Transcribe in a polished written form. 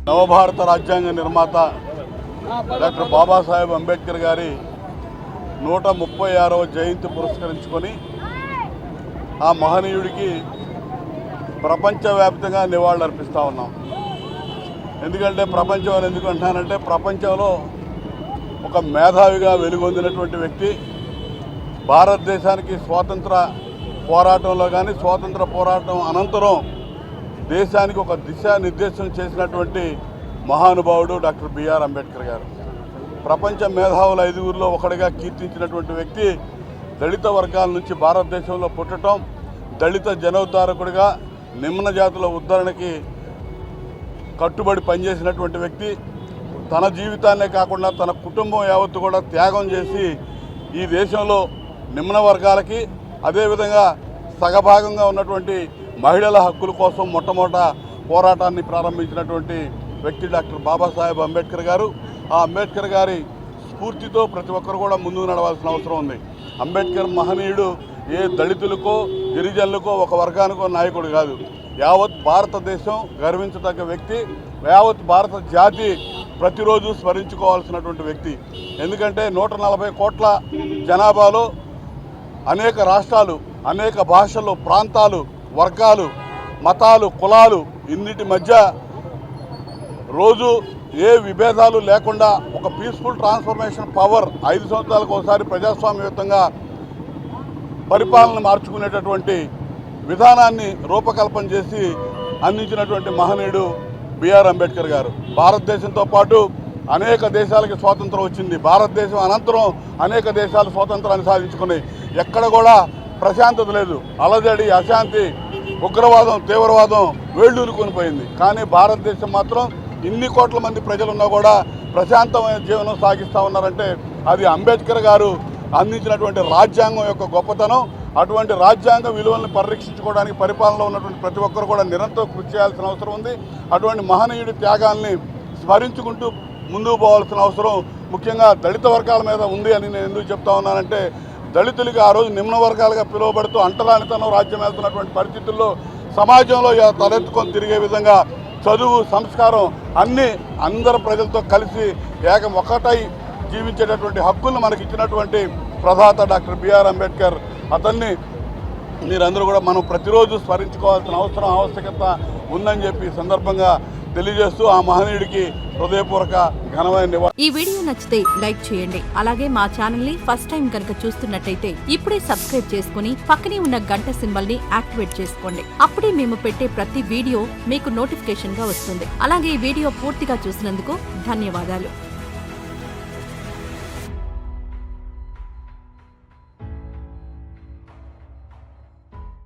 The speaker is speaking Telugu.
నవభారత రాజ్యాంగ నిర్మాత డాక్టర్ బాబాసాహెబ్ అంబేద్కర్ గారి 136వ జయంతి పురస్కరించుకొని ఆ మహనీయుడికి ప్రపంచవ్యాప్తంగా నివాళులర్పిస్తూ ఉన్నాం. ఎందుకంటే ప్రపంచం అని ఎందుకు అంటున్నానంటే, ప్రపంచంలో ఒక మేధావిగా వెలుగొందినటువంటి వ్యక్తి, భారతదేశానికి స్వాతంత్ర పోరాటంలో కానీ స్వాతంత్ర పోరాటం అనంతరం దేశానికి ఒక దిశానిర్దేశం చేసినటువంటి మహానుభావుడు డాక్టర్ బిఆర్ అంబేద్కర్ గారు. ప్రపంచ మేధావుల 5గురిలో ఒకటిగా కీర్తించినటువంటి వ్యక్తి. దళిత వర్గాల నుంచి భారతదేశంలో పుట్టడం, దళిత జనోద్ధారకుడిగా నిమ్న జాతుల ఉద్ధరణకి కట్టుబడి పనిచేసినటువంటి వ్యక్తి. తన జీవితాన్నే కాకుండా తన కుటుంబం యావత్తు కూడా త్యాగం చేసి ఈ దేశంలో నిమ్న వర్గాలకి, అదేవిధంగా సగభాగంగా ఉన్నటువంటి మహిళల హక్కుల కోసం మొట్టమొదట పోరాటాన్ని ప్రారంభించినటువంటి వ్యక్తి డాక్టర్ బాబాసాహెబ్ అంబేద్కర్ గారు. ఆ అంబేద్కర్ గారి స్ఫూర్తితో ప్రతి ఒక్కరు కూడా ముందుకు నడవాల్సిన అవసరం ఉంది. అంబేద్కర్ మహనీయుడు ఏ దళితులకో గిరిజనులకో ఒక వర్గానికో నాయకుడు కాదు. యావత్ భారతదేశం గర్వించదగ్గ వ్యక్తి, యావత్ భారత జాతి ప్రతిరోజు స్మరించుకోవాల్సినటువంటి వ్యక్తి. ఎందుకంటే 140 కోట్ల జనాభాలో అనేక రాష్ట్రాలు, అనేక భాషలు, ప్రాంతాలు, వర్గాలు, మతాలు, కులాలు, ఇన్నిటి మధ్య రోజు ఏ విభేదాలు లేకుండా ఒక పీస్ఫుల్ ట్రాన్స్ఫర్మేషన్ పవర్ 5 సంవత్సరాలకు ఒకసారి ప్రజాస్వామ్యయుతంగా పరిపాలన మార్చుకునేటటువంటి విధానాన్ని రూపకల్పన చేసి అందించినటువంటి మహనీయుడు బిఆర్ అంబేద్కర్ గారు. భారతదేశంతో పాటు అనేక దేశాలకి స్వాతంత్రం వచ్చింది. భారతదేశం అనంతరం అనేక దేశాలు స్వాతంత్రాన్ని సాధించుకున్నాయి. ఎక్కడ కూడా ప్రశాంతత లేదు. అలజడి, అశాంతి, ఉగ్రవాదం, తీవ్రవాదం వేళ్ళూరుకొని పోయింది. కానీ భారతదేశం మాత్రం ఇన్ని కోట్ల మంది ప్రజలున్నా కూడా ప్రశాంతమైన జీవనం సాగిస్తూ ఉన్నారంటే అది అంబేద్కర్ గారు అందించినటువంటి రాజ్యాంగం యొక్క గొప్పతనం. అటువంటి రాజ్యాంగ విలువలను పరిరక్షించుకోవడానికి పరిపాలనలో ఉన్నటువంటి ప్రతి ఒక్కరు కూడా నిరంతరం కృషి చేయాల్సిన అవసరం ఉంది. అటువంటి మహనీయుడి త్యాగాల్ని స్మరించుకుంటూ ముందుకు పోవాల్సిన అవసరం ముఖ్యంగా దళిత వర్గాల మీద ఉంది అని నేను ఎందుకు చెప్తా ఉన్నానంటే, దళితులకి ఆ రోజు నిమ్న వర్గాలుగా పిలువబడుతూ అంటరానితనం రాజ్యం వెళ్తున్నటువంటి పరిస్థితుల్లో సమాజంలో తలెత్తుకొని తిరిగే విధంగా చదువు, సంస్కారం అన్నీ అందరు ప్రజలతో కలిసి ఒకటై జీవించేటటువంటి హక్కులను మనకి ఇచ్చినటువంటి ప్రదాత డాక్టర్ బిఆర్ అంబేద్కర్. అతన్ని మీరందరూ కూడా మనం ప్రతిరోజు స్మరించుకోవాల్సిన ఆవశ్యకత ఉందని చెప్పి సందర్భంగా తెలియజేస్తూ ఆ మహనీయుడికి హృదయపూర్వక ఘనమైన నివాళులు. ఈ వీడియో నచ్చితే లైక్ చేయండి. అలాగే మా ఛానల్ ని ఫస్ట్ టైం కనుక చూస్తున్నట్టయితే ఇప్పుడే సబ్స్క్రైబ్ చేసుకుని పక్కనే ఉన్న గంట సింబల్ ని యాక్టివేట్ చేసుకోండి. అప్పుడే మేము పెట్టే ప్రతి వీడియో మీకు నోటిఫికేషన్ గా వస్తుంది. అలాగే ఈ వీడియో పూర్తిగా చూసినందుకు ధన్యవాదాలు.